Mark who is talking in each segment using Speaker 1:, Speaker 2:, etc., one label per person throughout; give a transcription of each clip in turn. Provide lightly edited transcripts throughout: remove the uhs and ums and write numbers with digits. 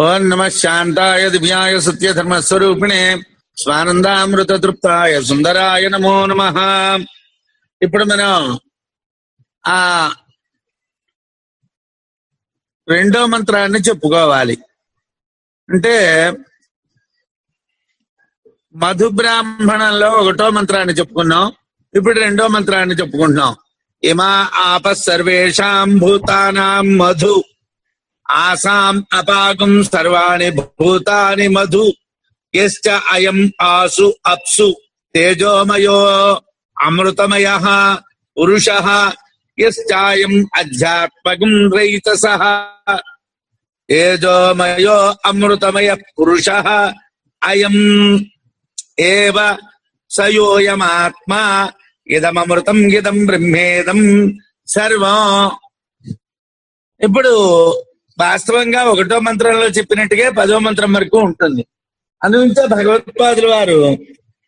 Speaker 1: ఓం నమ శాంతాయ దివ్యాయ సత్యధర్మస్వరూపిణే స్వానందామృత తృప్తాయ సుందరాయ నమో నమ. ఇప్పుడు మనం ఆ రెండో మంత్రాన్ని చెప్పుకోవాలి. అంటే మధు బ్రాహ్మణంలో ఒకటో మంత్రాన్ని చెప్పుకున్నాం, ఇప్పుడు రెండో మంత్రాన్ని చెప్పుకుంటున్నాం. ఇమా ఆప సర్వేషాం భూతానాం మధు ఆసాం అపాకం సర్వాణి భూతాని మధు యశ్చ అయం ఆసు అప్సు తేజోమయో అమృతమయః పురుషః యశ్చాయం అధ్యాత్మకం రైతసః తేజోమయో అమృతమయ పురుషః అయం ఏవ సయోయమాత్మా ఇదమృతం ఇదం బ్రహ్మేదం సర్వం. ఇప్పుడు వాస్తవంగా ఒకటో మంత్రంలో చెప్పినట్టుగా 10వ మంత్రం వరకు ఉంటుంది. అందుకే భగవత్పాదుల వారు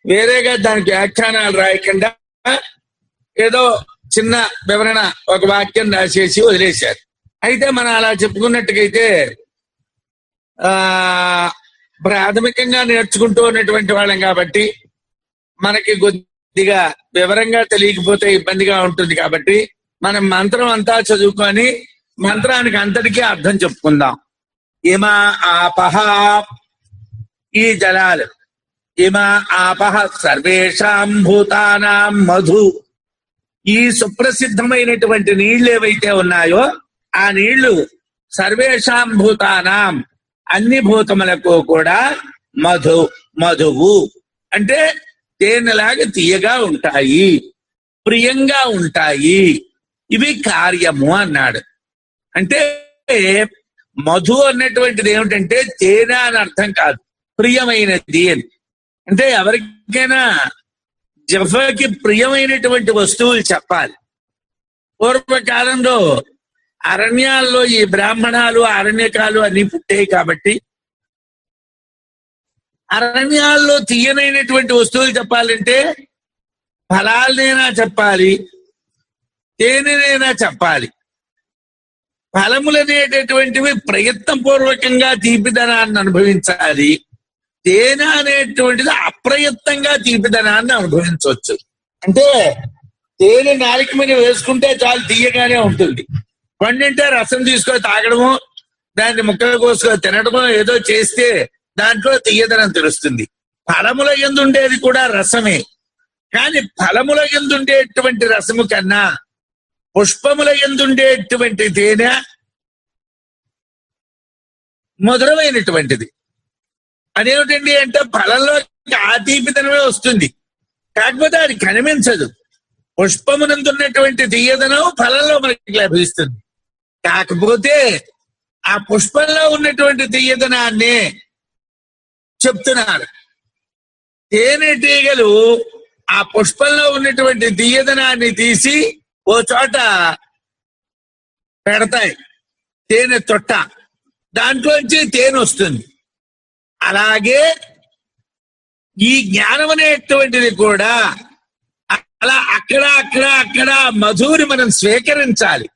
Speaker 1: వేరేగా దానికి వ్యాఖ్యానాలు రాయకుండా ఏదో చిన్న వివరణ ఒక వాక్యం రాసేసి వదిలేశారు. అయితే మనం అలా చెప్పుకున్నట్టుగైతే ప్రాథమికంగా నేర్చుకుంటూ ఉన్నటువంటి వాళ్ళం కాబట్టి మనకి కొద్దిగా వివరంగా తెలియకపోతే ఇబ్బందిగా ఉంటుంది. కాబట్టి మనం మంత్రం అంతా చదువుకొని మంత్రానికి అంతటికీ అర్థం చెప్పుకుందాం. ఇమా ఆపహ, ఈ జలాలు, ఇమా ఆపహ సర్వేషాం భూతానాం మధు, ఈ సుప్రసిద్ధమైనటువంటి నీళ్లు ఏవైతే ఉన్నాయో ఆ నీళ్లు సర్వేషాం భూతానాం, అన్ని భూతములకు కూడా మధు, మధువు అంటే తేనెలాగా తీయగా ఉంటాయి, ప్రియంగా ఉంటాయి, ఇవి కార్యము అన్నాడు. అంటే మధు అన్నటువంటిది ఏమిటంటే తేనె అని అర్థం కాదు, ప్రియమైనది అని. అంటే ఎవరికైనా జఫకి ప్రియమైనటువంటి వస్తువులు చెప్పాలి. పూర్వకాలంలో అరణ్యాల్లో ఈ బ్రాహ్మణాలు అరణ్యకాలు అన్ని పుట్టాయి కాబట్టి అరణ్యాల్లో తీయనైనటువంటి వస్తువులు చెప్పాలంటే ఫలాలనైనా చెప్పాలి, తేనెనైనా చెప్పాలి. ఫలములనేటటువంటివి ప్రయత్నపూర్వకంగా తీపిదనాన్ని అనుభవించాలి, తేనె అనేటువంటిది అప్రయత్నంగా తీపిదనాన్ని అనుభవించవచ్చు. అంటే తేనె నాలుక మీద వేసుకుంటే చాలా తీయగానే ఉంటుంది, పండింటే రసం తీసుకొని తాగడము, దాన్ని ముక్కలు కోసుకొని తినడమో ఏదో చేస్తే దాంట్లో తీయదనం తెలుస్తుంది. ఫలముల యందుండేది కూడా రసమే, కానీ ఫలముల యందుండేటువంటి రసము కన్నా పుష్పముల యందుండేటువంటి తేనె మధురమైనటువంటిది. అదేమిటండి అంటే ఫలంలో ఆ తీపిదనమే వస్తుంది, కాకపోతే అది కనిపించదు. పుష్పమునందున్నటువంటి తీయదనం ఫలంలో మనకి లభిస్తుంది, కాకపోతే ఆ పుష్పంలో ఉన్నటువంటి తీయదనాన్ని చెప్తున్నారు. తేనెటీగలు ఆ పుష్పంలో ఉన్నటువంటి తీయదనాన్ని తీసి ఓ చోట పెడతాయి, తేనె తొట్ట, దాంట్లోంచి తేనె వస్తుంది. అలాగే ఈ జ్ఞానం అనేటువంటిది కూడా అలా అక్కడ మధువుని మనం స్వీకరించాలి.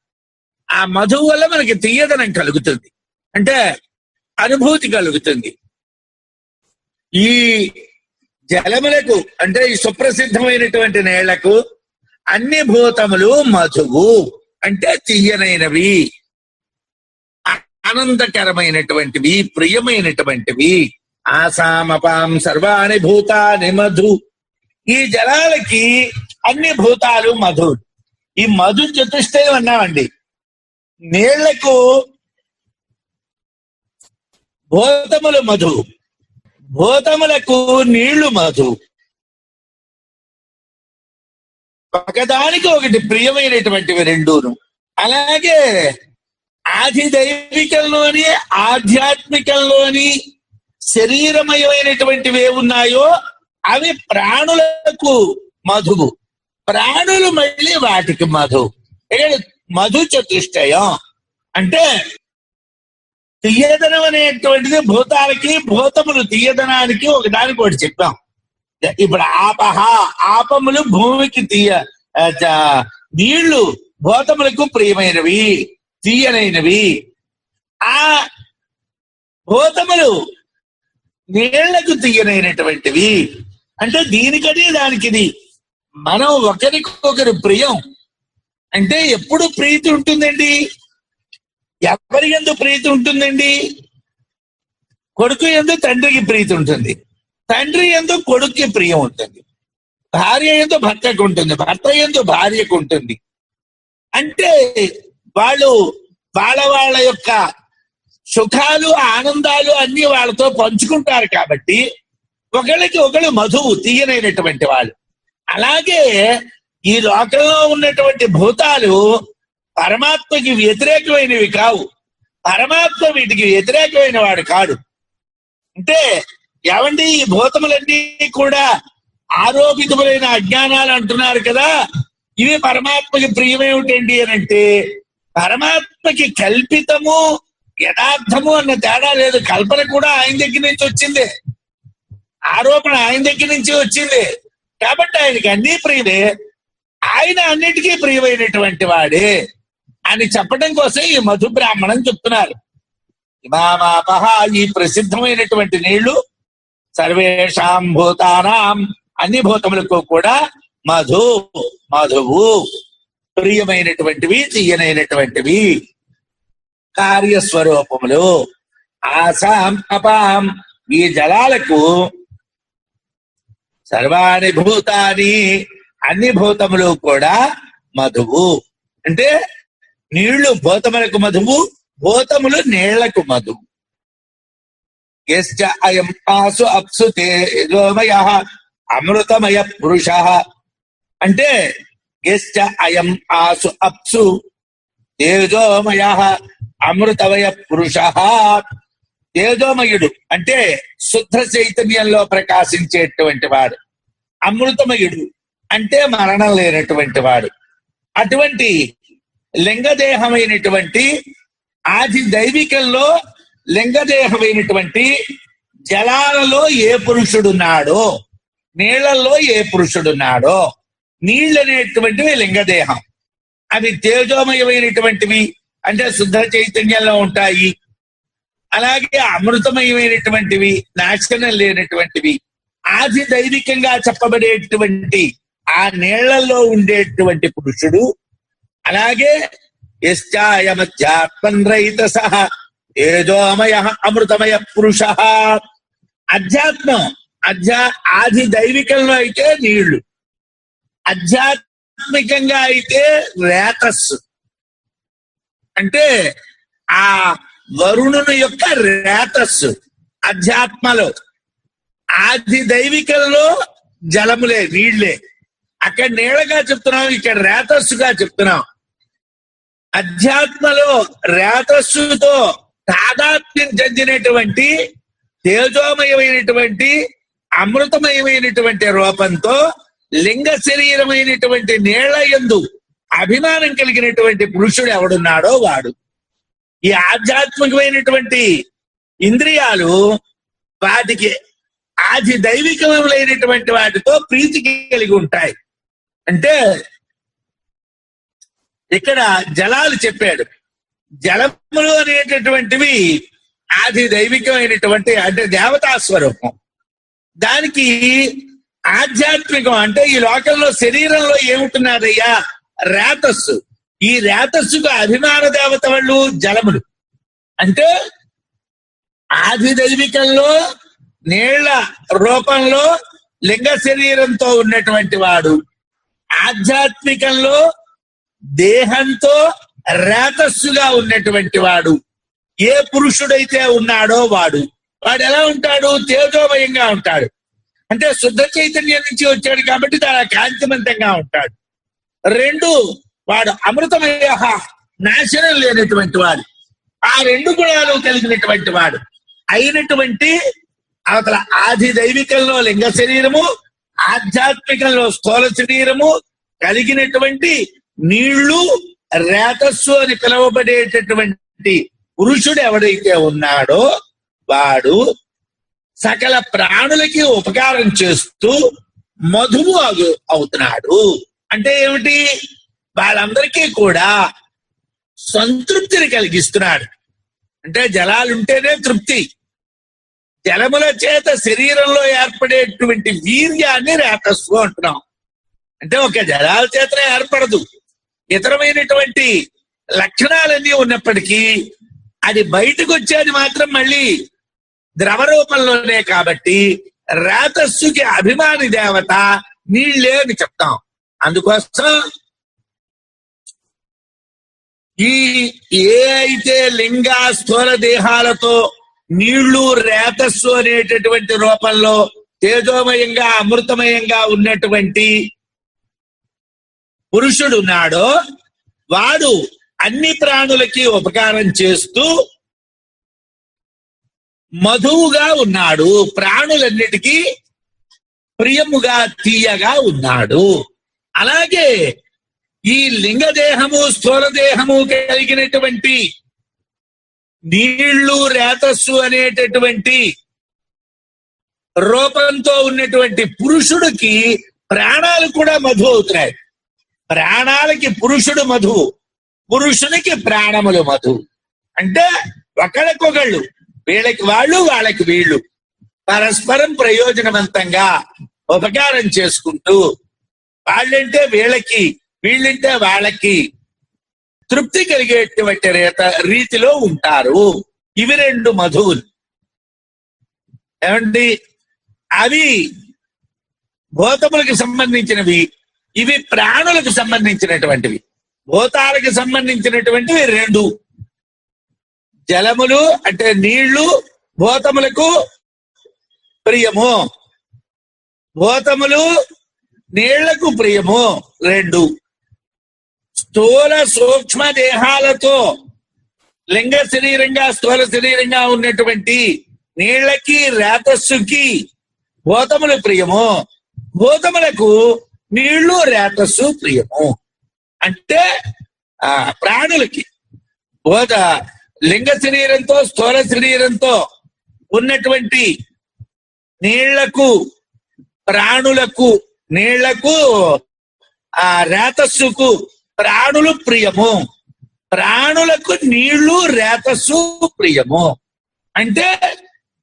Speaker 1: ఆ మధువు వల్ల మనకి తీయదనం కలుగుతుంది, అంటే అనుభూతి కలుగుతుంది. ఈ జలములకు అంటే ఈ సుప్రసిద్ధమైనటువంటి నేళ్లకు అన్ని భూతములు మధువు అంటే తీయనైనవి, ఆనందకరమైనటువంటివి, ప్రియమైనటువంటివి. ఆసామపాం సర్వాణి భూతాని మధు, ఈ జలాలకి అన్ని భూతాలు మధు. ఈ మధు చతుష్టయం అన్నామండి. నీళ్లకు భూతములు మధు, భూతములకు నీళ్లు మధు. ఒకదానికి ఒకటి ప్రియమైనటువంటివి రెండూను. అలాగే ఆధిదైవికంలోని ఆధ్యాత్మికంలోని శరీరమయమైనటువంటివి ఏమున్నాయో అవి ప్రాణులకు మధువు, ప్రాణులు మళ్ళీ వాటికి మధు. మధు చతుష్టయం అంటే తీయదనం అనేటువంటిది భూతాలకి, భూతములు తీయదనానికి ఒకదానికి ఒకటి చెప్పాం. ఇప్పుడు ఆపహ, ఆపములు భూమికి నీళ్లు భూతములకు ప్రియమైనవి, తీయనైనవి. ఆ భూతములు నీళ్లకు తీయనైనటువంటివి. అంటే దీనికది దానికిది. మనం ఒకరికొకరు ప్రియం అంటే ఎప్పుడు ప్రీతి ఉంటుందండి? ఎవరి యందు ప్రీతి ఉంటుందండి? కొడుకు యందు తండ్రికి ప్రీతి ఉంటుంది, తండ్రి యందు కొడుక్కి ప్రియం ఉంటుంది, భార్య యందు భర్తకు ఉంటుంది, భర్త యందు భార్యకు ఉంటుంది. అంటే వాళ్ళు వాళ్ళ యొక్క సుఖాలు ఆనందాలు అన్ని వాళ్ళతో పంచుకుంటారు కాబట్టి ఒకళ్ళకి ఒకళ్ళు మధువు తీయనైనటువంటి వాళ్ళు. అలాగే ఈ లోకంలో ఉన్నటువంటి భూతాలు పరమాత్మకి వ్యతిరేకమైనవి కావు. పరమాత్మ వీటికి వ్యతిరేకమైన వాడు కాడు. అంటే ఏమండి ఈ భూతములన్నీ కూడా ఆరోపితములైన అజ్ఞానాలు అంటున్నారు కదా, ఇవి పరమాత్మకి ప్రియమేమిటండి అని అంటే పరమాత్మకి కల్పితము యథార్థము అన్న తేడా లేదు. కల్పన కూడా ఆయన దగ్గర నుంచి వచ్చిందే, ఆరోపణ ఆయన దగ్గర నుంచి వచ్చింది. కాబట్టి ఆయనకి అన్ని ప్రియమే, ఆయన అన్నిటికీ ప్రియమైనటువంటి వాడే అని చెప్పడం కోసం ఈ మధు బ్రాహ్మణం చెప్తున్నారు. ఇమామాపహ, ఈ ప్రసిద్ధమైనటువంటి నీళ్లు సర్వేషాం భూతానాం, అన్ని భూతములకు కూడా మధువు ప్రియమైనటువంటివి, తీయనైనటువంటివి, కార్యస్వరూపములు. ఆసాం అపాం, ఈ జలాలకు సర్వాణి భూతాని, అన్ని భూతములు కూడా మధువు. అంటే నీళ్లు భూతములకు మధువు, భూతములు నీళ్లకు మధువు. యశ్చ అయం ఆసు అప్సు తేజోమయ అమృతమయ పురుష. అంటే యశ్చ అయం ఆసు అప్సు తేజోమయ అమృతమయ పురుష. తేజోమయుడు అంటే శుద్ధ చైతన్యంలో ప్రకాశించేటువంటి వాడు. అమృతమయుడు అంటే మరణం లేనటువంటి వాడు. అటువంటి లింగదేహమైనటువంటి ఆది దైవికంలో లింగదేహమైనటువంటి జలాలలో ఏ పురుషుడున్నాడో, నీళ్లలో ఏ పురుషుడున్నాడో, నీళ్ళు అనేటువంటివి లింగదేహం. అవి తేజోమయమైనటువంటివి అంటే శుద్ధ చైతన్యంలో ఉంటాయి. అలాగే అమృతమయమైనటువంటివి, నాశనం లేనటువంటివి. ఆది దైవికంగా చెప్పబడేటువంటి ఆ నీళ్లలో ఉండేటువంటి పురుషుడు. అలాగే యశ్చాయమధ్యాత్మన్రహిత సహ తేజోమయ అమృతమయ పురుష. అధ్యాత్మం ఆది దైవికంలో అయితే నీళ్లు, ఆధ్యాత్మికంగా అయితే రేతస్సు. అంటే ఆ వరుణుని యొక్క రేతస్సు అధ్యాత్మలో. ఆది దైవికంలో జలములే, నీళ్లే. అక్కడ నీళ్ళగా చెప్తున్నాం, ఇక్కడ రేతస్సుగా చెప్తున్నాం. అధ్యాత్మలో రేతస్సుతో తాదాత్మ్యం చెందినటువంటి తేజోమయమైనటువంటి అమృతమయమైనటువంటి రూపంతో లింగ శరీరమైనటువంటి నీళ్ల యందు అభిమానం కలిగినటువంటి పురుషుడు ఎవడున్నాడో వాడు. ఈ ఆధ్యాత్మికమైనటువంటి ఇంద్రియాలు వాటికి ఆది దైవికములైనటువంటి వాటితో ప్రీతి కలిగి ఉంటాయి. అంటే ఇక్కడ జలాలు చెప్పాడు. జలములు అనేటటువంటివి ఆది దైవికమైనటువంటి అంటే దేవతా స్వరూపం. దానికి ఆధ్యాత్మికం అంటే ఈ లోకంలో శరీరంలో ఏముంటున్నారయ్యా? రేతస్సు. ఈ రేతస్సుకు అభిమాన దేవత వాళ్ళు జలములు. అంటే ఆది దైవికంలో నీళ్ల రూపంలో లింగ శరీరంతో ఉన్నటువంటి వాడు, ఆధ్యాత్మికంలో దేహంతో రేతస్సుగా ఉన్నటువంటి వాడు. ఏ పురుషుడైతే ఉన్నాడో వాడు ఎలా ఉంటాడు? తేజోమయంగా ఉంటాడు. అంటే శుద్ధ చైతన్యం నుంచి వచ్చాడు కాబట్టి చాలా కాంతివంతంగా ఉంటాడు. రెండు, వాడు అమృతమయ, నాశనం లేనటువంటి వాడు. ఆ రెండు గుణాలు కలిగినటువంటి వాడు అయినటువంటి అవతల ఆది దైవికంలో లింగ శరీరము, ఆధ్యాత్మికంలో స్థూల శరీరము కలిగినటువంటి నీళ్లు, రేతస్సు అని పిలువబడేటటువంటి పురుషుడు ఎవడైతే ఉన్నాడో వాడు సకల ప్రాణులకి ఉపకారం చేస్తూ మధువు అవుతున్నాడు. అంటే ఏమిటి? వాళ్ళందరికీ కూడా సంతృప్తిని కలిగిస్తున్నాడు. అంటే జలాలుంటేనే తృప్తి. జలముల చేత శరీరంలో ఏర్పడేటువంటి వీర్యాన్ని రేతస్సు అంటున్నాం. అంటే ఒక జలాల చేతనే ఏర్పడదు, ఇతరమైనటువంటి లక్షణాలన్నీ ఉన్నప్పటికీ అది బయటకు వచ్చేది మాత్రం మళ్ళీ ద్రవ రూపంలోనే. కాబట్టి రేతస్సుకి అభిమాని దేవత నీళ్లే అని చెప్తాం. అందుకోసం ఈ ఏ అయితే లింగ స్థూల దేహాలతో నీళ్లు రేతస్సు అనేటటువంటి రూపంలో తేజోమయంగా అమృతమయంగా ఉన్నటువంటి పురుషుడు ఉన్నాడో వాడు అన్ని ప్రాణులకి ఉపకారం చేస్తూ మధువుగా ఉన్నాడు, ప్రాణులన్నిటికీ ప్రియముగా తీయగా ఉన్నాడు. అలాగే ఈ లింగదేహము స్థూల దేహము కలిగినటువంటి నీళ్లు రేతస్సు అనేటటువంటి రూపంతో ఉన్నటువంటి పురుషుడికి ప్రాణాలు కూడా మధు అవుతున్నాయి. ప్రాణాలకి పురుషుడు మధు, పురుషునికి ప్రాణములు మధు. అంటే ఒకళ్ళకొకళ్ళు, వీళ్ళకి వాళ్ళు వాళ్ళకి వీళ్ళు పరస్పరం ప్రయోజనవంతంగా ఉపకారం చేసుకుంటూ వాళ్ళంటే వీళ్ళకి వీళ్ళంటే వాళ్ళకి తృప్తి కలిగేటువంటి రీతిలో ఉంటారు. ఇవి రెండు మధువులు. ఏమండి, అవి భూతములకు సంబంధించినవి, ఇవి ప్రాణులకు సంబంధించినటువంటివి. భూతాలకు సంబంధించినటువంటివి రెండు. జలములు అంటే నీళ్లు భూతములకు ప్రియము, భూతములు నీళ్లకు ప్రియము రెండు. స్థూల సూక్ష్మ దేహాలతో లింగ శరీరంగా స్థూల శరీరంగా ఉన్నటువంటి నీళ్లకి రేతస్సుకి భూతములు ప్రియము, భూతములకు నీళ్లు రేతస్సు ప్రియము. అంటే ప్రాణులకి భూత లింగ శరీరంతో స్థూల శరీరంతో ఉన్నటువంటి నీళ్లకు ప్రాణులకు, నీళ్లకు రేతస్సుకు ప్రాణులు ప్రియము, ప్రాణులకు నీళ్లు రేతస్సు ప్రియము. అంటే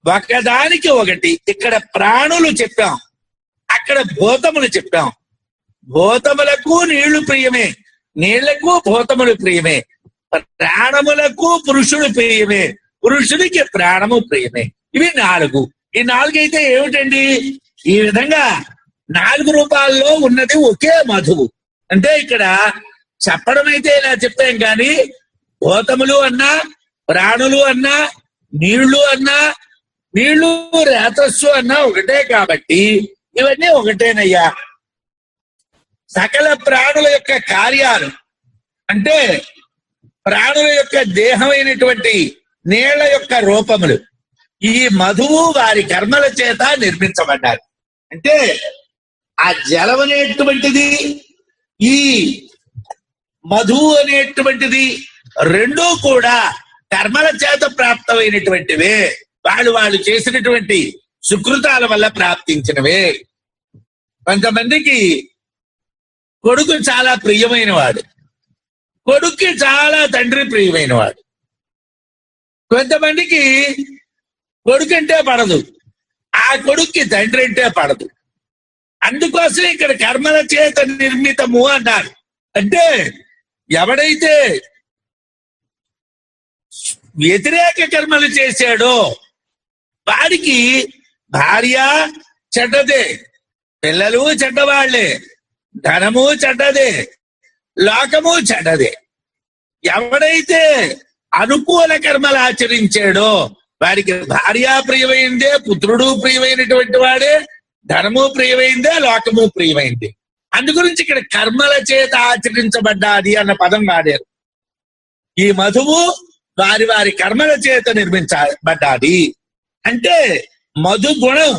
Speaker 1: ఒకదానికి ఒకటి. ఇక్కడ ప్రాణులు చెప్పాం, అక్కడ భూతములు చెప్పాం. భూతములకు నీళ్లు ప్రియమే, నీళ్లకు భూతములు ప్రియమే. ప్రాణములకు పురుషుడు ప్రియమే, పురుషుడికి ప్రాణము ప్రియమే. ఇవి నాలుగు. ఈ నాలుగు అయితే ఏమిటండి? ఈ విధంగా 4 రూపాల్లో ఉన్నది ఒకే మధువు. అంటే ఇక్కడ చెప్పడం అయితే ఇలా చెప్పాం, కానీ భూతములు అన్నా ప్రాణులు అన్నా నీళ్లు అన్నా నీళ్లు రేతస్సు అన్నా ఒకటే. కాబట్టి ఇవన్నీ ఒకటేనయ్యా. సకల ప్రాణుల యొక్క కార్యాలు అంటే ప్రాణుల యొక్క దేహమైనటువంటి నీళ్ల యొక్క రూపములు ఈ మధువు వారి కర్మల చేత నిర్మించబడ్డారు. అంటే ఆ జలం అనేటువంటిది ఈ మధువు అనేటువంటిది రెండూ కూడా కర్మల చేత ప్రాప్తమైనటువంటివే. వాళ్ళు చేసినటువంటి సుకృతాల వల్ల ప్రాప్తించినవే. కొంతమందికి కొడుకు చాలా ప్రియమైన వాడు, కొడుక్కి చాలా తండ్రి ప్రియమైన వాడు. కొంతమందికి కొడుకు అంటే పడదు, ఆ కొడుక్కి తండ్రి అంటే పడదు. అందుకోసం ఇక్కడ కర్మల చేత నిర్మితము అన్నారు. అంటే ఎవడైతే వ్యతిరేక కర్మలు చేశాడో వాడికి భార్య చెడ్డదే, పిల్లలు చెడ్డవాళ్లే, ధనము చెడ్డదే, లోకము చెడ్డదే. ఎవడైతే అనుకూల కర్మలు ఆచరించాడో వాడికి భార్య ప్రియమైందే, పుత్రుడు ప్రియమైనటువంటి వాడే, ధనము ప్రియమైందే, లోకము ప్రియమైంది. అందుగురించి ఇక్కడ కర్మల చేత ఆచరించబడ్డాది అన్న పదం వాడారు. ఈ మధువు వారి వారి కర్మల చేత నిర్మించబడ్డాది. అంటే మధు గుణం.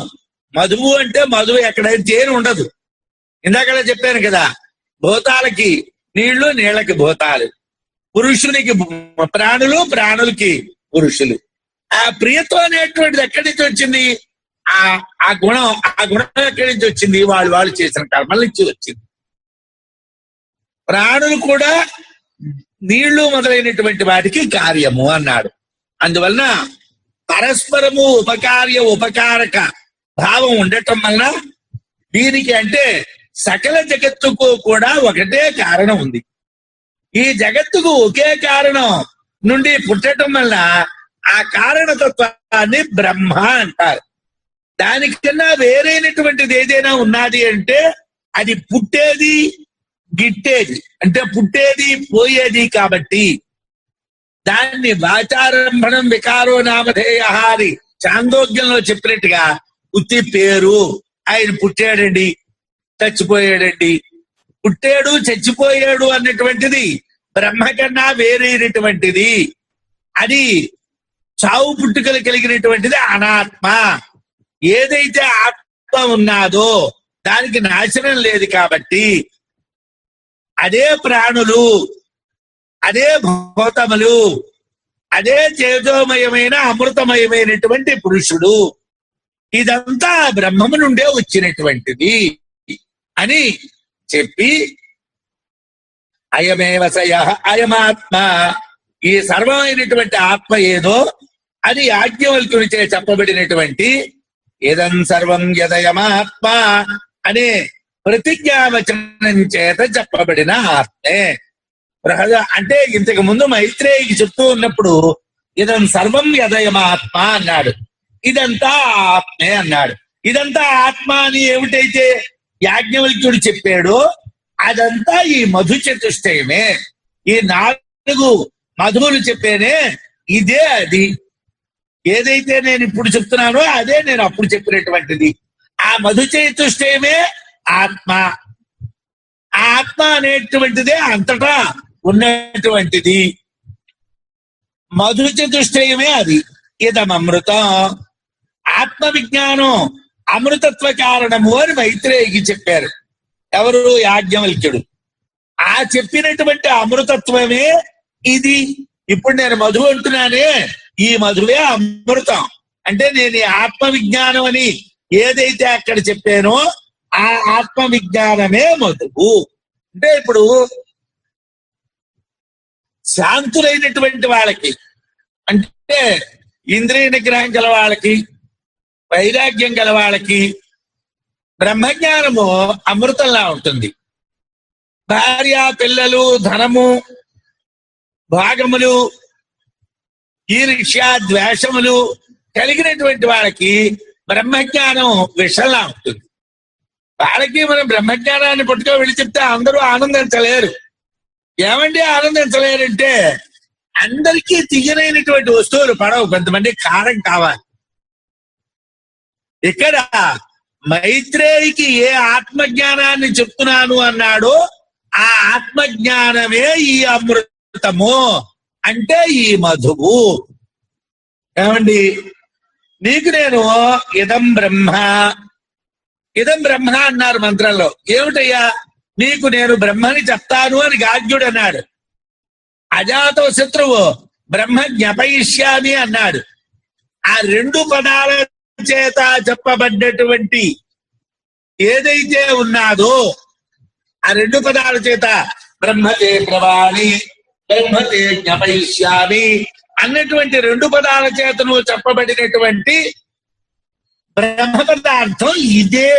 Speaker 1: మధువు అంటే మధువు ఎక్కడైతే తేనె ఉండదు. ఇందాక చెప్పాను కదా, భూతాలకి నీళ్లు, నీళ్లకి భూతాలు, పురుషునికి ప్రాణులు, ప్రాణులకి పురుషులు. ఆ ప్రియత్వం అనేటువంటిది ఎక్కడి నుంచి వచ్చింది? ఆ గుణం ఎక్కడి నుంచి వచ్చింది? వాళ్ళు చేసిన కర్మల నుంచి వచ్చింది. ప్రాణులు కూడా నీళ్లు మొదలైనటువంటి వాటికి కార్యము అన్నాడు. అందువలన పరస్పరము ఉపకారక భావం ఉండటం వలన దీనికి అంటే సకల జగత్తుకు కూడా ఒకటే కారణం ఉంది. ఈ జగత్తుకు ఒకే కారణం నుండి పుట్టడం వల్ల ఆ కారణతత్వాన్ని బ్రహ్మ అంటారు. దానికన్నా వేరైనటువంటిది ఏదైనా ఉన్నది అంటే అది పుట్టేది గిట్టేది, అంటే పుట్టేది పోయేది. కాబట్టి దాన్ని వాచారంభణం వికారో నామధేయ అని చాందోగ్యంలో చెప్పినట్టుగా ఉత్తి పేరు, ఆయన పుట్టాడండి చచ్చిపోయాడండి, పుట్టాడు చచ్చిపోయాడు అన్నటువంటిది బ్రహ్మ కన్నా వేరైనటువంటిది. అది చావు పుట్టుకలు కలిగినటువంటిది అనాత్మ. ఏదైతే ఆత్మ ఉన్నాదో దానికి నాశనం లేదు. కాబట్టి అదే ప్రాణులు, అదే భూతములు, అదే తేజోమయమైన అమృతమయమైనటువంటి పురుషుడు, ఇదంతా బ్రహ్మము నుండే వచ్చినటువంటిది అని చెప్పి అయమేవ సయః అయమాత్మ, ఈ సర్వమైనటువంటి ఆత్మ ఏదో అది యాజ్ఞవల్క్యునిచే చెప్పబడినటువంటి ఇదం సర్వం యదయమాత్మ అనే ప్రతిజ్ఞావచనం చేత చెప్పబడిన ఆత్మే. అంటే ఇంతకు ముందు మైత్రేయికి చెప్తూ ఉన్నప్పుడు ఇదం సర్వం యదయమాత్మ అన్నాడు, ఇదంతా ఆత్మే అన్నాడు. ఇదంతా ఆత్మ అని ఏమిటైతే యాజ్ఞవల్క్యుడు చెప్పాడో అదంతా ఈ మధు చతుష్టయమే. ఈ 4 మధువులు చెప్పేనే ఇదే. అది ఏదైతే నేను ఇప్పుడు చెప్తున్నానో అదే నేను అప్పుడు చెప్పినటువంటిది. ఆ మధు చతుష్టయమే ఆత్మ. ఆ ఆత్మ అనేటువంటిదే అంతటా ఉన్నటువంటిది. మధు చతుష్టయమే అది. ఇదమృతం, ఆత్మ విజ్ఞానం అమృతత్వ కారణము అని మైత్రేయికి చెప్పారు. ఎవరు? యాజ్ఞవల్క్యుడు. ఆ చెప్పినటువంటి అమృతత్వమే ఇది. ఇప్పుడు నేను మధు అంటున్నానే, ఈ మధువే అమృతం. అంటే నేను ఈ ఆత్మ విజ్ఞానం అని ఏదైతే అక్కడ చెప్పానో ఆ ఆత్మ విజ్ఞానమే మధువు. అంటే ఇప్పుడు శాంతులైనటువంటి వాళ్ళకి, అంటే ఇంద్రియ నిగ్రహం గల వాళ్ళకి, వైరాగ్యం గల వాళ్ళకి బ్రహ్మజ్ఞానము అమృతంలా ఉంటుంది. భార్య, పిల్లలు, ధనము, భాగములు, ఈర్ష్య, ద్వేషములు కలిగినటువంటి వాళ్ళకి బ్రహ్మజ్ఞానం విషంలా ఉంటుంది. వాళ్ళకి మనం బ్రహ్మజ్ఞానాన్ని పట్టుకో వెళ్ళి చెప్తే అందరూ ఆనందించలేరు. ఏమండి ఆనందించలేరంటే అందరికీ తీయనైనటువంటి వస్తువులు పడవు, కొంతమంది కారం కావాలి. ఇక్కడ మైత్రేయికి ఏ ఆత్మజ్ఞానాన్ని చెప్తున్నాను అన్నాడో ఆ ఆత్మజ్ఞానమే ఈ అమృతము, అంటే ఈ మధువు. ఏమండి, నీకు నేను ఇదం బ్రహ్మ, ఇదం బ్రహ్మ అన్నారు మంత్రంలో. ఏమిటయ్యా? నీకు నేను బ్రహ్మని చెప్తాను అని గాజ్ఞుడు అన్నాడు. అజాత శత్రువు బ్రహ్మ జ్ఞాపయిష్యామి అన్నాడు. ఆ 2 పదాల చేత చెప్పబడ్డటువంటి ఏదైతే ఉన్నాదో ఆ 2 పదాల చేత బ్రహ్మతే ప్రవాణి, బ్రహ్మతే జ్ఞాపయిష్యామి అన్నటువంటి 2 పదాల చేతను చెప్పబడినటువంటి బ్రహ్మ పదార్థం ఇదే,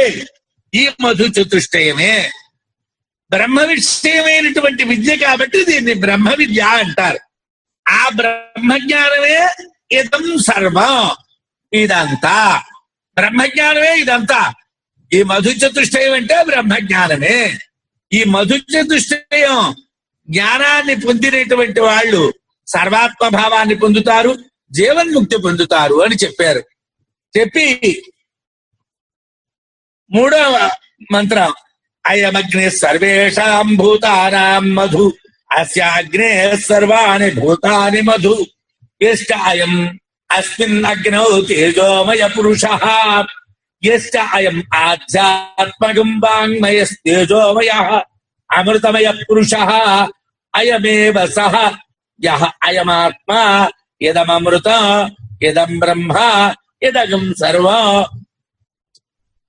Speaker 1: ఈ మధు చతుష్టయమే. బ్రహ్మ విషయమైనటువంటి విద్య కాబట్టి దీన్ని బ్రహ్మ విద్య అంటారు. ఆ బ్రహ్మజ్ఞానమే ఇదం సర్వం, ఇదంతా బ్రహ్మజ్ఞానమే. ఇదంతా ఈ మధు చతుష్టయం అంటే బ్రహ్మజ్ఞానమే. ఈ మధు చతుష్టయం జ్ఞానాన్ని పొందినటువంటి వాళ్ళు సర్వాత్మ భావాన్ని పొందుతారు, జీవన్ముక్తి పొందుతారు అని చెప్పారు. చెప్పి 3వ మంత్రం అయమగ్ని సర్వేషాం భూతానాం మధు అస్యాగ్నే సర్వాణి భూతాని మధు యశ్చ అయం అస్మిన్ అగ్నౌ తేజోమయ పురుషః యశ్చ అయం ఆధ్యాత్మకం వాంగ్మయస్తేజోమయః అమృతమయ పురుషః అయమేవ సః యః అయమాత్మ ఇదమృతం ఇదం బ్రహ్మ ఇదగం సర్వం.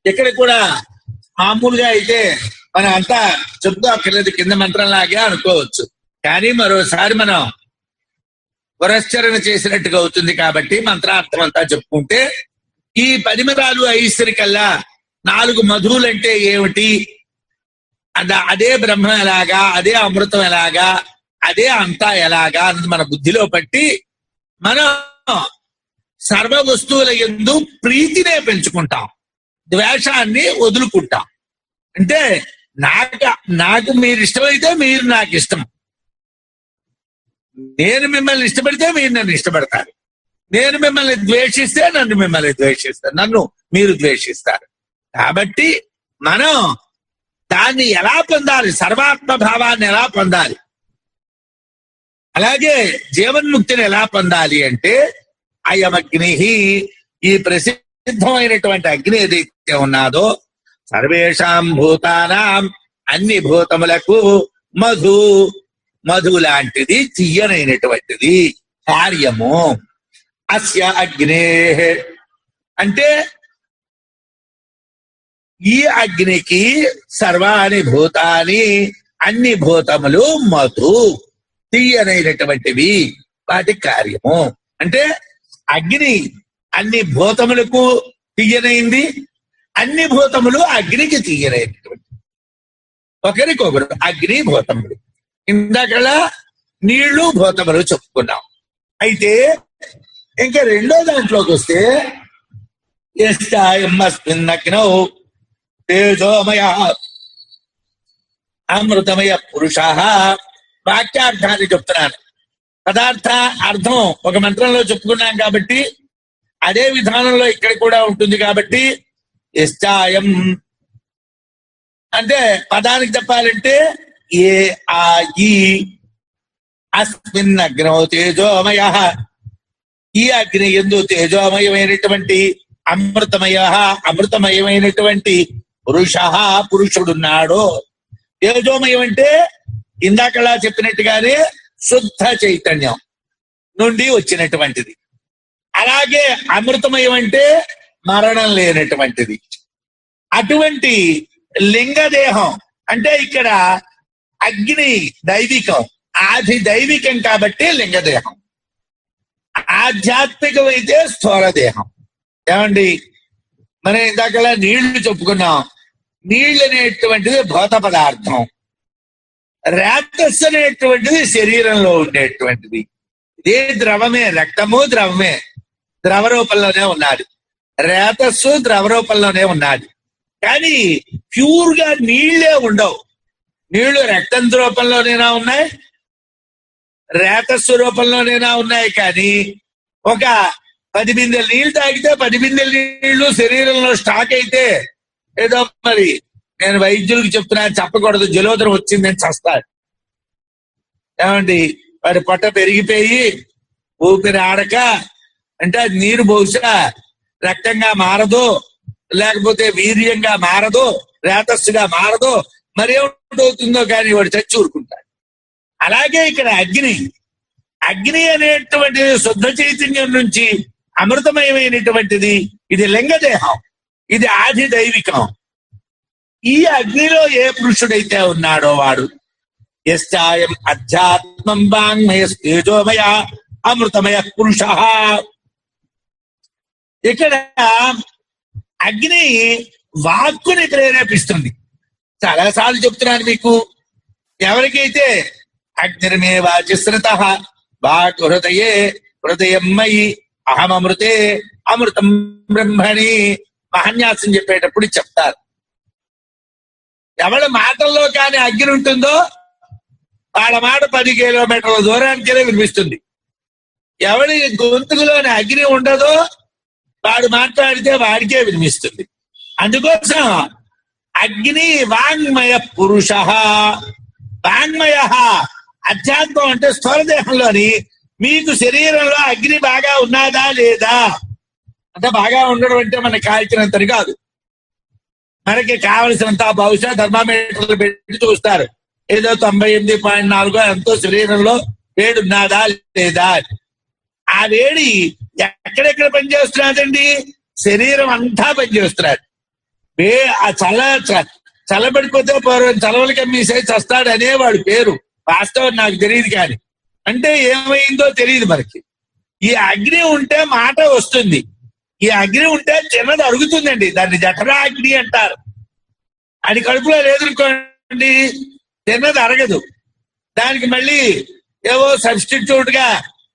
Speaker 1: ఇక్కడ కూడా మామూలుగా అయితే మనం అంతా చెప్తూ అక్కర్లేదు, కింద మంత్రంలాగే అనుకోవచ్చు. కానీ మరోసారి మనం పురస్చరణ చేసినట్టుగా అవుతుంది. కాబట్టి మంత్రార్థం అంతా చెప్పుకుంటే ఈ 10 పదాలు ఐశ్వరికల్లా 4 మధువులంటే ఏమిటి, అదే బ్రహ్మ ఎలాగా, అదే అమృతం ఎలాగా, అదే అంతా ఎలాగా అన్నది మన బుద్ధిలో పట్టి మనం సర్వ వస్తువుల యందు ప్రీతినే పెంచుకుంటాం, ద్వేషాన్ని వదులుకుంటాం. అంటే నాకు మీరు ఇష్టమైతే మీరు నాకు ఇష్టం, నేను మిమ్మల్ని ఇష్టపడితే మీరు నన్ను ఇష్టపడతారు, నేను మిమ్మల్ని ద్వేషిస్తే నన్ను మీరు ద్వేషిస్తారు. కాబట్టి మనం దాన్ని ఎలా పొందాలి, సర్వాత్మ భావాన్ని ఎలా పొందాలి, అలాగే జీవన్ముక్తిని ఎలా పొందాలి అంటే అయమగ్ని, ఈ ప్రసిద్ధమైనటువంటి అగ్ని ఏదైతే ఉన్నదో సర్వేషాం భూతానాం, అన్ని భూతములకు మధు లాంటిది, తీయనైనటువంటిది కార్యము. అస్య అగ్నే అంటే ఈ అగ్నికి సర్వాణి భూతాని, అన్ని భూతములు మధు, తీయనైనటువంటివి, వాటి కార్యము. అంటే అగ్ని అన్ని భూతములకు తీయనైంది, అన్ని భూతములు అగ్నికి తీయనైనటువంటి, ఒకరికొకరు అగ్ని భూతములు. ఇందాకలా నీళ్లు భూతములు చెప్పుకున్నాం. అయితే ఇంకా రెండో దాంట్లోకి వస్తే యస్మిన్నగ్నౌ తేజోమయ అమృతమయ పురుష, వాక్యార్థాన్ని చెప్తున్నాను. పదార్థ అర్థం ఒక మంత్రంలో చెప్పుకున్నాం కాబట్టి అదే విధానంలో ఇక్కడ కూడా ఉంటుంది. కాబట్టి యశ్చాయం అంటే పదానికి చెప్పాలంటే ఏ ఆ ఈ అస్మిన్ అగ్నౌ తేజోమయ, ఈ అగ్ని యందు తేజోమయమైనటువంటి అమృతమయమైనటువంటి పురుషుడున్నాడు. తేజోమయం అంటే ఇందాకలా చెప్పినట్టుగానే శుద్ధ చైతన్యం నుండి వచ్చినటువంటిది. అలాగే అమృతమయం అంటే మరణం లేనటువంటిది. అటువంటి లింగదేహం అంటే ఇక్కడ అగ్ని దైవికం, ఆది దైవికం కాబట్టి లింగదేహం. ఆధ్యాత్మికం అయితే స్థూల దేహం. ఏమండి, మనం ఇందాకలా నీళ్లు చెప్పుకున్నాం. నీళ్ళు అనేటువంటిది భౌత పదార్థం, రేతస్సు అనేటువంటిది శరీరంలో ఉండేటువంటిది. ఇదే ద్రవమే, రక్తము ద్రవమే, ద్రవ రూపంలోనే ఉన్నది. రేతస్సు ద్రవ రూపంలోనే ఉన్నది. కానీ ప్యూర్ గా నీళ్లే ఉండవు. నీళ్లు రక్తం రూపంలోనైనా ఉన్నాయి, రేతస్సు రూపంలోనైనా ఉన్నాయి. కానీ ఒక 10 బిందెలు నీళ్లు తాగితే 10 బిందెల నీళ్లు శరీరంలో స్టాక్ అయితే ఏదో మరి నేను వైద్యులకు చెప్తున్నా, చెప్పకూడదు, జలోదరం వచ్చిందని చస్తాడు. ఏమండి, వాడి పొట్ట పెరిగిపోయి ఊపిరి ఆడక అంటే అది నీరు బహుశా రక్తంగా మారదు, లేకపోతే వీర్యంగా మారదు, రేతస్సుగా మారదు, మరేమిటవుతుందో కానీ వాడు చచ్చి ఊరుకుంటాడు. అలాగే ఇక్కడ అగ్ని అనేటువంటిది శుద్ధ చైతన్యం నుంచి అమృతమయమైనటువంటిది. ఇది లింగదేహం, ఇది ఆది దైవికం. ఈ అగ్నిలో ఏ పురుషుడైతే ఉన్నాడో వాడు యశ్చాయం అధ్యాత్మం వాంగ్మయ తేజోమయ అమృతమయ పురుష. ఇక్కడ అగ్ని వాక్కుని ప్రేరేపిస్తుంది. చాలాసార్లు చెప్తున్నాను మీకు. ఎవరికైతే అగ్నిర్మే వాచిశ్రుత వాక్ హృదయే హృదయం మయి అహమృతే అమృతం బ్రహ్మణి మహన్యాసం చెప్పేటప్పుడు చెప్తారు. ఎవరి మాటల్లో కానీ అగ్ని ఉంటుందో వాళ్ళ మాట 10 కిలోమీటర్ల దూరానికే వినిపిస్తుంది. ఎవరి గొంతుకులోని అగ్ని ఉండదో వాడు మాట్లాడితే వాడికే వినిపిస్తుంది. అందుకోసం అగ్ని వాంగ్మయ పురుష. వాంగ్మయ అధ్యాత్మం అంటే స్థూల దేహంలోని మీకు శరీరంలో అగ్ని బాగా ఉన్నదా లేదా అంటే, బాగా ఉండడం అంటే మనకి కాల్చినంతని కాదు, మనకి కావలసినంత బహుశా థర్మామీటర్లు పెట్టి చూస్తారు. ఏదో 98.4 ఎంతో శరీరంలో వేడి ఉన్నదా లేదా. ఆ వేడి ఎక్కడెక్కడ పనిచేస్తున్నదండి? శరీరం అంతా పనిచేస్తున్నాడు. ఆ చల్లబడిపోతే పూర్వం చలవలకి అమ్మేసే చస్తాడు అనేవాడు పేరు. వాస్తవం నాకు తెలియదు కానీ అంటే ఏమైందో తెలియదు మనకి. ఈ అగ్ని ఉంటే మాట వస్తుంది, ఈ అగ్ని ఉంటే చిన్నది అరుగుతుందండి, దాన్ని జఠరా అగ్ని అంటారు. అది కడుపులో లేదనుకోండి చిన్నది అరగదు. దానికి మళ్ళీ ఏవో సబ్స్టిట్యూట్ గా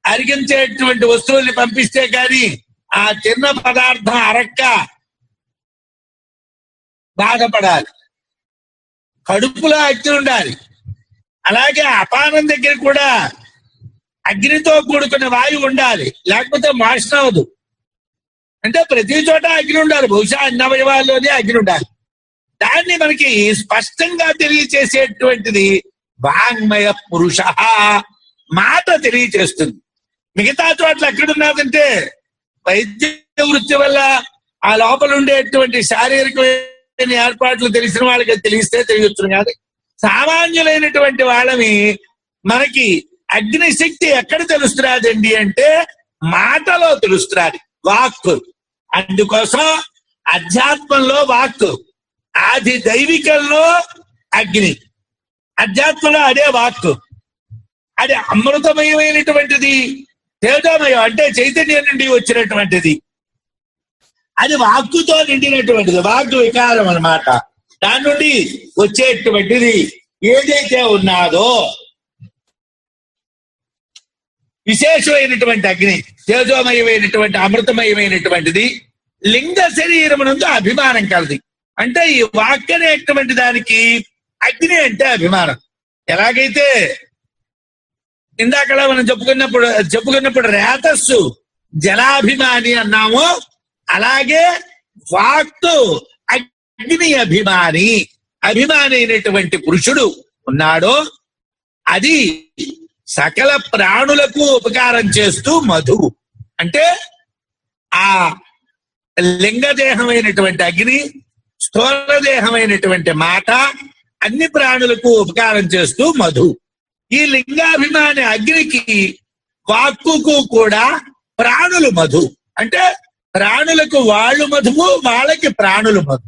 Speaker 1: అరిగించేటువంటి వస్తువుల్ని పంపిస్తే కానీ ఆ చిన్న పదార్థం అరక్క బాధపడాలి. కడుపులో అగ్ని ఉండాలి. అలాగే అపానం దగ్గర కూడా అగ్నితో కూడుకున్న వాయువు ఉండాలి, లేకపోతే మోషణ అవదు. అంటే ప్రతి చోట అగ్ని ఉండాలి, బహుశా అన్ని అవయవాల్లోనే అగ్ని ఉండాలి. దాన్ని మనకి స్పష్టంగా తెలియచేసేటువంటిది వాంగ్మయ పురుష, మాట తెలియచేస్తుంది. మిగతా చోట్ల ఎక్కడున్నదంటే వైద్య వృత్తి వల్ల ఆ లోపల ఉండేటువంటి శారీరకమైన ఏర్పాట్లు తెలిసిన వాళ్ళకి తెలిస్తే తెలియచ్చు, కానీ సామాన్యులైనటువంటి వాళ్ళని మనకి అగ్నిశక్తి ఎక్కడ తెలుస్తున్నదండి అంటే మాటలో తెలుస్తున్నది, వాక్కు. అందుకోసం అధ్యాత్మంలో వాక్కు, ఆది దైవికంలో అగ్ని, అధ్యాత్మంలో అదే వాక్కు. అది అమృతమయమైనటువంటిది, తేజోమయం అంటే చైతన్యం నుండి వచ్చినటువంటిది. అది వాక్కుతో నిండినటువంటిది, వాక్కు వికారం అన్నమాట. దాని నుండి వచ్చేటువంటిది ఏదైతే ఉన్నాదో విశేషమైనటువంటి అగ్ని, తేజోమయమైనటువంటి అమృతమయమైనటువంటిది లింగ శరీరమునందు అభిమానం కలది. అంటే ఈ వాక్ అనేటువంటి దానికి అగ్ని అంటే అభిమానం. ఎలాగైతే ఇందాక మనం చెప్పుకున్నప్పుడు రేతస్సు జలాభిమాని అన్నామో, అలాగే వాక్కు అగ్ని అభిమాని, అభిమాని అయినటువంటి పురుషుడు ఉన్నాడో అది సకల ప్రాణులకు ఉపకారం చేస్తూ మధువు. అంటే ఆ లింగదేహమైనటువంటి అగ్ని, స్థూలదేహమైనటువంటి మాట అన్ని ప్రాణులకు ఉపకారం చేస్తూ మధు. ఈ లింగాభిమాని అగ్నికి వాక్కుకు కూడా ప్రాణులు మధు. అంటే ప్రాణులకు వాళ్ళు మధువు, వాళ్ళకి ప్రాణులు మధు.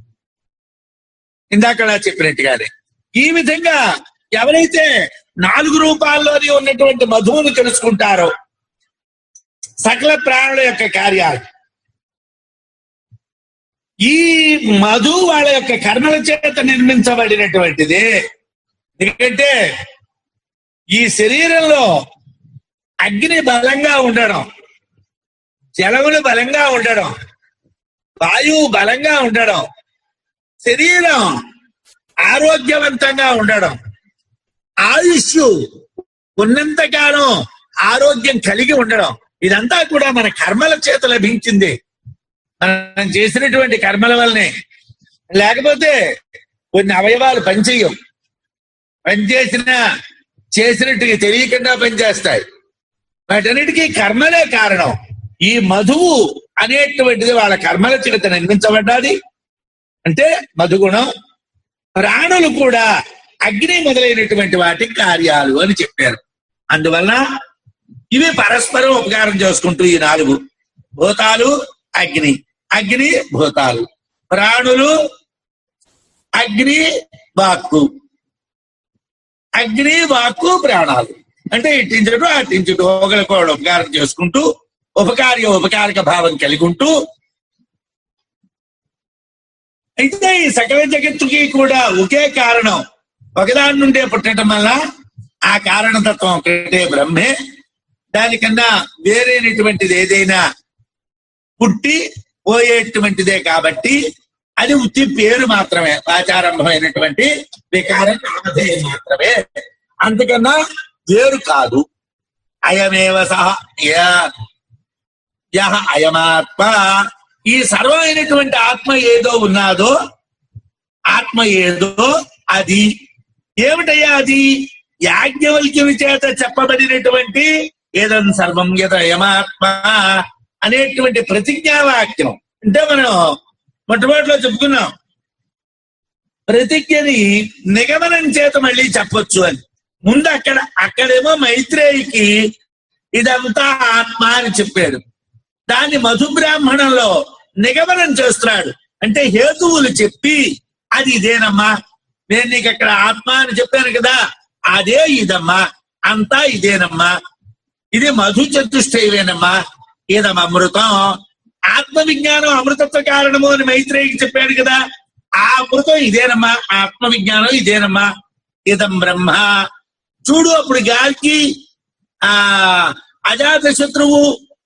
Speaker 1: ఇందాక చెప్పినట్టుగానే ఈ విధంగా ఎవరైతే 4 రూపాల్లోని ఉన్నటువంటి మధువును తెలుసుకుంటారో సకల ప్రాణుల యొక్క కార్యాలు, ఈ మధు వాళ్ళ యొక్క కర్మల చేత నిర్మించబడినటువంటిది. ఎందుకంటే ఈ శరీరంలో అగ్ని బలంగా ఉండడం, జలములు బలంగా ఉండడం, వాయువు బలంగా ఉండడం, శరీరం ఆరోగ్యవంతంగా ఉండడం, ఆయుష్ ఉన్నంతకాలం ఆరోగ్యం కలిగి ఉండడం, ఇదంతా కూడా మన కర్మల చేత లభించింది, మనం చేసినటువంటి కర్మల వల్లనే. లేకపోతే కొన్ని అవయవాలు పనిచేయవు, చేసినట్టుగా తెలియకుండా పనిచేస్తాయి. వాటన్నిటికీ కర్మలే కారణం. ఈ మధువు అనేటువంటిది వాళ్ళ కర్మల చేత నిర్మించబడ్డాది. అంటే మధుగుణం. ప్రాణులు కూడా అగ్ని మొదలైనటువంటి వాటి కార్యాలు అని చెప్పారు. అందువల్ల ఇవి పరస్పరం ఉపకారం చేసుకుంటూ ఈ 4 భూతాలు అగ్ని, అగ్ని భూతాలు, ప్రాణులు అగ్ని వాక్కు, అగ్ని వాక్కు ప్రాణాలు. అంటే ఇట్టించుడు అట్టించుడు ఒకరికొకరు ఉపకారం చేసుకుంటూ ఉపకారిక భావం కలిగి ఉంటూ, అయితే ఈ సకల జగత్తుకి కూడా ఒకే కారణం, ఒకదాని నుండే పుట్టడం వల్ల ఆ కారణతత్వం ఒకటే బ్రహ్మే. దానికన్నా వేరైనటువంటిది ఏదైనా పుట్టి పోయేటువంటిదే కాబట్టి అది ఉత్తి పేరు మాత్రమే, ఆచారంభమైనటువంటి వికారం నామధేయం మాత్రమే, అంతకన్నా వేరు కాదు. అయమేవ సహ యహ అయమాత్మ, ఈ సర్వమైనటువంటి ఆత్మ ఏదో ఉన్నాదో, ఆత్మ ఏదో అది ఏమిటయ్యా? అది యాజ్ఞవల్క్యుని చేత చెప్పబడినటువంటి ఏదన్ సర్వం యద అయమాత్మ అనేటువంటి ప్రతిజ్ఞావాక్యం. అంటే మనం మొట్టమొదటిలో చెప్పుకున్నాం, ప్రతిజ్ఞని నిగమనం చేత మళ్ళీ చెప్పొచ్చు అని. ముందు అక్కడేమో మైత్రేయికి ఇదంతా ఆత్మ అని చెప్పాడు. దాన్ని మధుబ్రాహ్మణంలో నిగమనం చేస్తున్నాడు. అంటే హేతువులు చెప్పి అది ఇదేనమ్మా, నేను నీకు అక్కడ ఆత్మ అని చెప్పాను కదా, అదే ఇదమ్మా, అంతా ఇదేనమ్మా, ఇది మధు చతుష్టయమేనమ్మా. ఇదం అమృతం. ఆత్మ విజ్ఞానం అమృతత్వ కారణము అని మైత్రేయికి చెప్పాడు కదా, ఆ అమృతం ఇదేనమ్మా, ఆత్మ విజ్ఞానం ఇదేనమ్మా. ఇదం బ్రహ్మ. చూడు, అప్పుడు గాలికి అజాత శత్రువు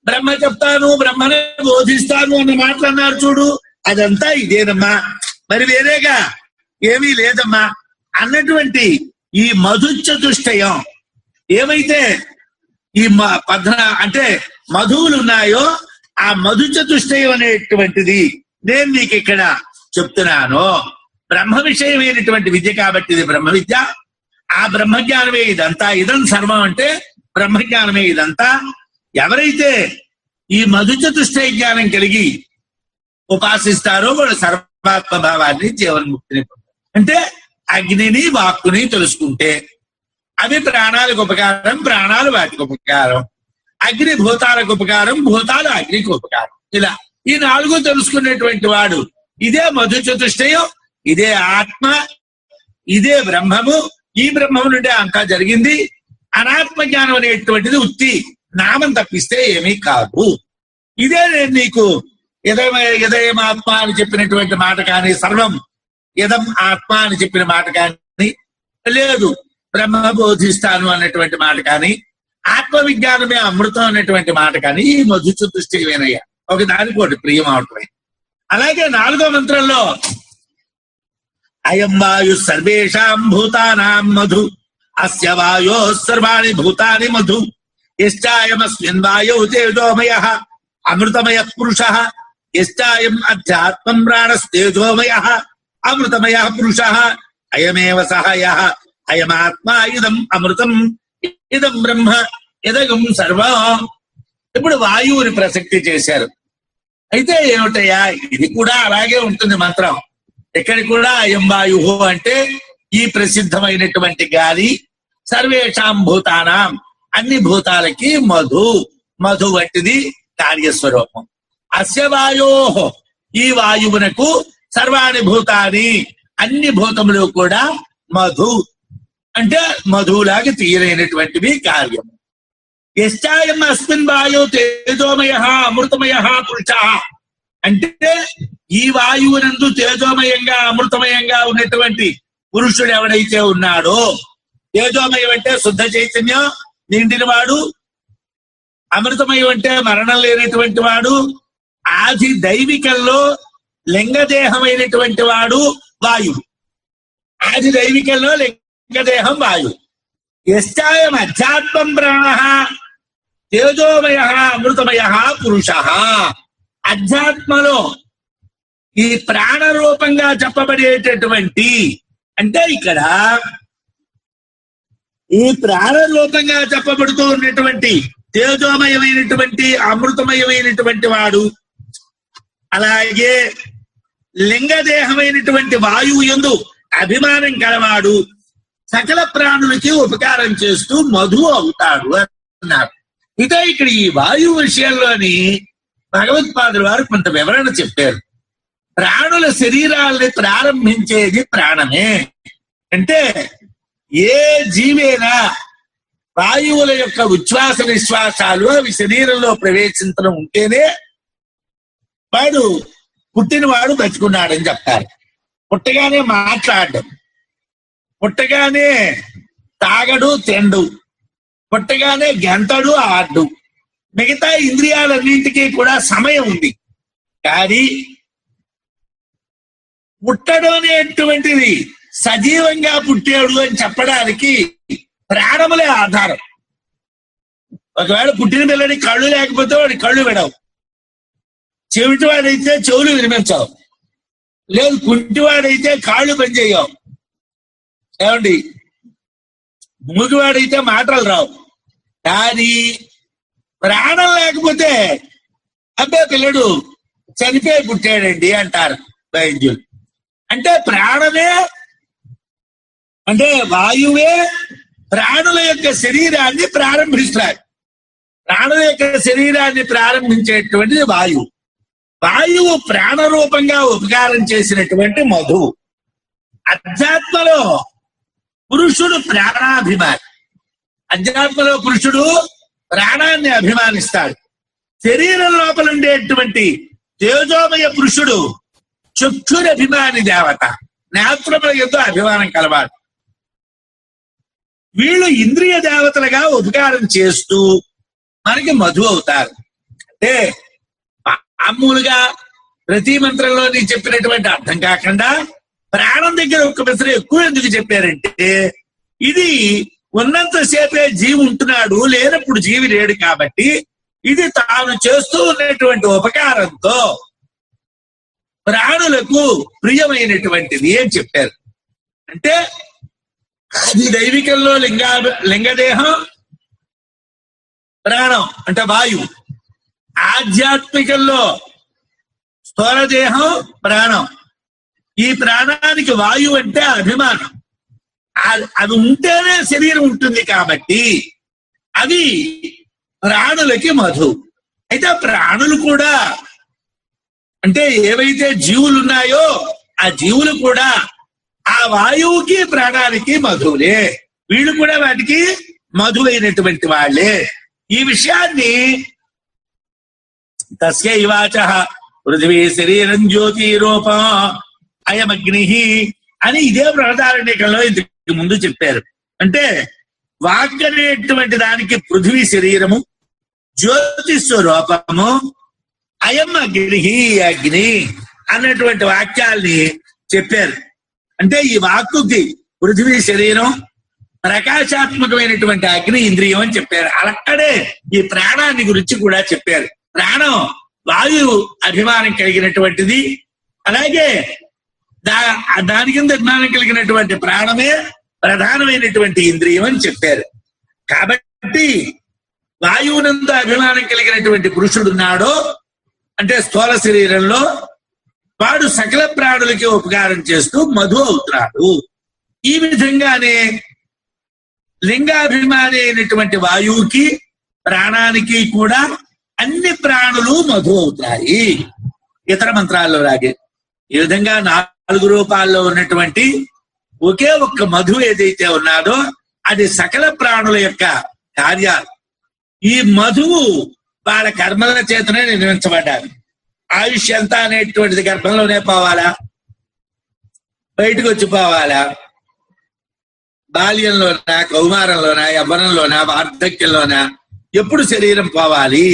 Speaker 1: బ్రహ్మ చెప్తాను, బ్రహ్మనే బోధిస్తాను అన్న మాటలు అన్నారు చూడు, అదంతా ఇదేనమ్మా, మరి వేరేగా ఏమీ లేదమ్మా అన్నటువంటి ఈ మధు చతుష్టయం ఏమైతే ఈ అంటే మధువులు ఉన్నాయో ఆ మధు చతుష్టయం అనేటువంటిది నేను నీకు ఇక్కడ చెప్తున్నాను. బ్రహ్మ విషయమైనటువంటి విద్య కాబట్టి ఇది బ్రహ్మ విద్య. ఆ బ్రహ్మజ్ఞానమే ఇదంతా. ఇదం సర్వం అంటే బ్రహ్మజ్ఞానమే ఇదంతా. ఎవరైతే ఈ మధు చతుష్టయ జ్ఞానం కలిగి ఉపాసిస్తారో వాళ్ళు సర్వాత్మ భావాన్ని జీవన్ముక్తిని అంటే అగ్నిని వాక్కుని తెలుసుకుంటే అవి ప్రాణాలకు ఉపకారం, ప్రాణాలు వాటికి ఉపకారం. అగ్ని భూతాలకు ఉపకారం, భూతాలు అగ్నికి ఉపకారం. ఇలా ఈ 4 తెలుసుకునేటువంటి వాడు ఇదే మధు చతుష్టయం, ఇదే ఆత్మ, ఇదే బ్రహ్మము. ఈ బ్రహ్మము నుండి అంతా జరిగింది. అనాత్మ జ్ఞానం అనేటువంటిది ఉత్తి నామం తప్పిస్తే ఏమీ కాదు. ఇదే నేను నీకు ఇదయం ఆత్మ అని చెప్పినటువంటి మాట కానీ, సర్వం ఇదం ఆత్మ అని చెప్పిన మాట కానీ లేదు, బ్రహ్మ బోధిస్తాను అన్నటువంటి మాట కానీ, ఆత్మ విజ్ఞానమే అమృతం అనేటువంటి మాట కానీ ఈ మధు చతుష్టయమేనయ్యా. ఒక దానికోటి ప్రియం అవటమే. అలాగే 4వ మంత్రంలో అయం వాయు సర్వేషాం భూతానాం మధు అస్య వాయో సర్వాణి భూతాని మధు యశ్చాయమస్మిన్ వాయౌ తేజోమయః అమృతమయ పురుషః యశ్చాయం అధ్యాత్మం ప్రాణస్తేజోమయః అమృతమయ పురుషః అయమేవ సహ యః అయమాత్మ ఇదం అమృతం ఇదం బ్రహ్మ ఇదం సర్వం. ఇప్పుడు వాయువుని ప్రసక్తి చేశారు. అయితే ఏమిటయ్యా, ఇది కూడా అలాగే ఉంటుంది మంత్రం. ఇక్కడ కూడా అయం వాయు అంటే ఈ ప్రసిద్ధమైనటువంటి గాలి, సర్వేషాం భూతానాం అన్ని భూతాలకి మధు, మధు వంటిది కార్యస్వరూపం. అస్య వాయో ఈ వాయువునకు సర్వాణి భూతాని అన్ని భూతములు కూడా మధు అంటే మధువులాగా తీరైనటువంటివి కార్యము. యశ్చాయం అస్మిన్ వాయు తేజోమయ అమృతమయ పురుష అంటే ఈ వాయువునందు తేజోమయంగా అమృతమయంగా ఉన్నటువంటి పురుషుడు ఎవడైతే ఉన్నాడో, తేజోమయం అంటే శుద్ధ చైతన్యం నిండిన వాడు, అమృతమయం అంటే మరణం లేనటువంటి వాడు, ఆది దైవికంలో లింగదేహమైనటువంటి వాడు వాయువు. ఆది దైవికంలో లింగదేహం వాయువు. యశ్చాయం అధ్యాత్మం ప్రాణ తేజోమయ అమృతమయ పురుష. అధ్యాత్మలో ఈ ప్రాణ రూపంగా చెప్పబడేటటువంటి అంటే ఇక్కడ ఈ ప్రాణ రూపంగా చెప్పబడుతూ ఉన్నటువంటి తేజోమయమైనటువంటి అమృతమయమైనటువంటి వాడు, అలాగే లింగదేహమైనటువంటి వాయువు యందు అభిమానం కలవాడు సకల ప్రాణులకి ఉపకారం చేస్తూ మధు అవుతాడు అన్నారు. ఇదే ఇక్కడ ఈ వాయువు విషయంలోని భగవత్పాదుల వారు కొంత వివరణ చెప్పారు. ప్రాణుల శరీరాల్ని ప్రారంభించేది ప్రాణమే. అంటే ఏ జీవైనా వాయువుల యొక్క ఉచ్ఛ్వాస నిశ్వాసాలు అవి శరీరంలో ప్రవేశించడం ఉంటేనే వాడు పుట్టినవాడు బతుకున్నాడని చెప్తారు. పుట్టగానే మాట్లాడడం, పుట్టగానే తాగడు తిండు, పుట్టగానే గెంతడు ఆడు, మిగతా ఇంద్రియాలన్నింటికీ కూడా సమయం ఉంది. కానీ పుట్టడం అనేటువంటిది సజీవంగా పుట్టాడు అని చెప్పడానికి ప్రాణములే ఆధారం. ఒకవేళ పుట్టిన పిల్లని కళ్ళు లేకపోతే వాడి కళ్ళు విడవు, చెవిటివాడైతే చెవులు వినిపించవు, లేదు కుంటివాడైతే కాళ్ళు పనిచేయవు, ఏమండి మూగివాడైతే మాటలు రావు. కానీ ప్రాణం లేకపోతే అబ్బే పిల్లడు చనిపోయి పుట్టాడండి అంటారు వైద్యులు. అంటే ప్రాణమే అంటే వాయువే ప్రాణుల యొక్క శరీరాన్ని ప్రారంభిస్తారు. ప్రాణుల యొక్క శరీరాన్ని ప్రారంభించేటువంటిది వాయువు. వాయువు ప్రాణరూపంగా ఉపకారం చేసినటువంటి మధువు. అధ్యాత్మలో పురుషుడు ప్రాణాభిమాని. అధ్యాత్మలో పురుషుడు ప్రాణాన్ని అభిమానిస్తాడు. శరీరం లోపల ఉండేటువంటి తేజోమయ పురుషుడు చక్షురభిమాని దేవత, నేత్రముల యందు అభిమానం కలవాడు. వీళ్ళు ఇంద్రియ దేవతలుగా ఉపకారం చేస్తూ మనకి మధు అవుతారు. అంటే మామూలుగా ప్రతి మంత్రంలో నేను చెప్పినటువంటి అర్థం కాకుండా ప్రాణం దగ్గర ఒక్క మెసరు ఎక్కువ ఎందుకు చెప్పారంటే, ఇది ఉన్నంతసేపే జీవి ఉంటున్నాడు, లేనప్పుడు జీవి లేడు కాబట్టి ఇది తాను చేస్తూ ఉన్నటువంటి ఉపకారంతో ప్రాణులకు ప్రియమైనటువంటిది అని చెప్పారు. అంటే అది దైవికంలో లింగదేహం ప్రాణం అంటే వాయువు, ఆధ్యాత్మికంలో స్థూలదేహం ప్రాణం. ఈ ప్రాణానికి వాయువు అంటే అభిమానం, అది ఉంటేనే శరీరం ఉంటుంది కాబట్టి అది ప్రాణులకి మధు. అయితే ప్రాణులు కూడా అంటే ఏవైతే జీవులు ఉన్నాయో ఆ జీవులు కూడా ఆ వాయువుకి ప్రాణానికి మధువులే, వీళ్ళు కూడా వాటికి మధువైనటువంటి వాళ్ళే. ఈ విషయాన్ని తస్య ఇవాచ పృథివీ శరీరం జ్యోతి రూపం అయమగ్ని అని ఇదే బృహదారణ్యకంలో ఇంతకు ముందు చెప్పారు. అంటే వాక్ అనేటువంటి దానికి పృథివీ శరీరము, జ్యోతి స్వరూపము, అయం అగ్ని అగ్ని అన్నటువంటి వాక్యాల్ని చెప్పారు. అంటే ఈ వాక్కుకి పృథివీ శరీరం, ప్రకాశాత్మకమైనటువంటి అగ్ని ఇంద్రియం అని చెప్పారు. అక్కడే ఈ ప్రాణాన్ని గురించి కూడా చెప్పారు. ప్రాణం వాయువు అభిమానం కలిగినటువంటిది, అలాగే దాని కింద అభిమానం కలిగినటువంటి ప్రాణమే ప్రధానమైనటువంటి ఇంద్రియం అని చెప్పారు. కాబట్టి వాయువునందు అభిమానం కలిగినటువంటి పురుషుడున్నాడో అంటే స్థూల శరీరంలో వాడు సకల ప్రాణులకి ఉపకారం చేస్తూ మధు అవుతున్నాడు. ఈ విధంగానే లింగాభిమాని అయినటువంటి వాయువుకి ప్రాణానికి కూడా అన్ని ప్రాణులు మధు అవుతాయి. ఇతర మంత్రాల్లో లాగే ఈ విధంగా 4 రూపాల్లో ఉన్నటువంటి ఒకే ఒక్క మధు ఏదైతే ఉన్నాదో అది సకల ప్రాణుల యొక్క కార్యాలు. ఈ మధువు వాళ్ళ కర్మల చేతనే నిర్మించబడ్డారు. ఆయుష్ ఎంత అనేటువంటిది గర్భంలోనే పోవాలా, బయటకు వచ్చి పోవాలా, బాల్యంలోనా, కౌమారంలోనా, యవ్వనంలోనా, వార్ధక్యంలోనా, ఎప్పుడు శరీరం పోవాలి,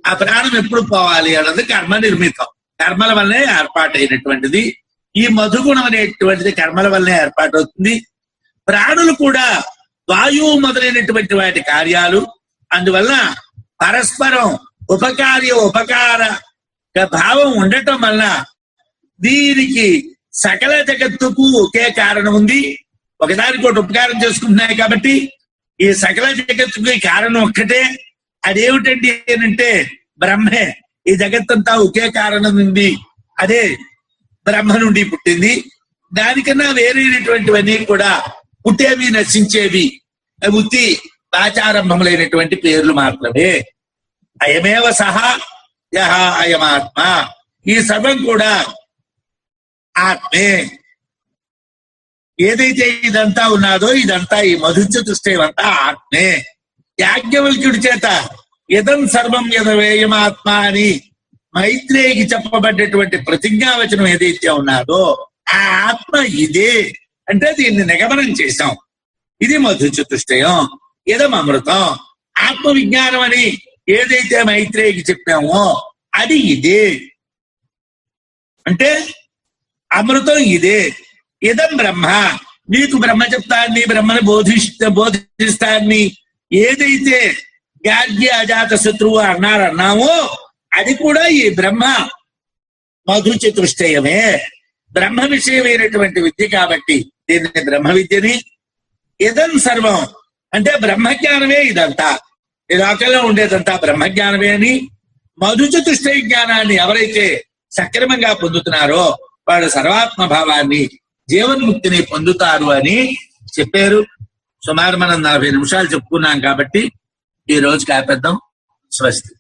Speaker 1: ఆ ప్రాణం ఎప్పుడు పోవాలి అన్నది కర్మ నిర్మితం, కర్మల వల్లనే ఏర్పాటైనటువంటిది. ఈ మధుగుణం అనేటువంటిది కర్మల వల్లనే ఏర్పాటవుతుంది. ప్రాణులు కూడా వాయువు మొదలైనటువంటి వాటి కార్యాలు, అందువల్ల పరస్పరం ఉపకార భావం ఉండటం వల్ల దీనికి సకల జగత్తుకు ఒకే కారణం ఉంది. ఒకదానికోటి ఉపకారం చేసుకుంటున్నాయి కాబట్టి ఈ సకల జగత్తుకు కారణం ఒక్కటే. అదేమిటండి అంటే బ్రహ్మే. ఈ జగత్తంతా ఒకే కారణం ఉంది, అదే బ్రహ్మ నుండి పుట్టింది. దానికన్నా వేరైనటువంటివన్నీ కూడా పుట్టేవి నశించేవి, ఉత్తి ఆచారంభములైనటువంటి పేర్లు మాత్రమే. అయమేవ సహా యహ అయమాత్మ, ఈ సర్వం కూడా ఆత్మే. ఏదైతే ఇదంతా ఉన్నాదో ఇదంతా ఈ మధుచతుష్టయమంతా ఆత్మే. యాజ్ఞవల్క్యుడి చేత ఇదం సర్వం యదవేయమాత్మ అని మైత్రేయికి చెప్పబడ్డటువంటి ప్రతిజ్ఞావచనం ఏదైతే ఉన్నాదో ఆ ఆత్మ ఇదే అంటే దీన్ని నిగమనం చేశాం. ఇది మధుచతుష్టయం, ఇదం అమృతం. ఆత్మ విజ్ఞానం అని ఏదైతే మైత్రేయికి చెప్పామో అది ఇదే అంటే అమృతం ఇదే. ఇదం బ్రహ్మ, నీకు బ్రహ్మ చెప్తాన్ని, బ్రహ్మని బోధిస్తాన్ని ఏదైతే గార్గ్య అజాత శత్రువు అన్నామో అది కూడా ఈ బ్రహ్మ మధు చతుష్టయమే. బ్రహ్మ విషయమైనటువంటి విద్య కాబట్టి దీన్ని బ్రహ్మ విద్యని. ఇదం సర్వం అంటే బ్రహ్మజ్ఞానమే ఇదంతా, ఈ లోకంలో ఉండేదంతా బ్రహ్మజ్ఞానమే అని మధు చతుష్టయ జ్ఞానాన్ని ఎవరైతే సక్రమంగా పొందుతున్నారో వాడు సర్వాత్మ భావాన్ని, జీవన్ముక్తిని పొందుతారు అని చెప్పారు. సుమారు మనం 40 నిమిషాలు చెప్పుకున్నాం కాబట్టి ఈ రోజుకి ఆపేద్దాం. స్వస్తి.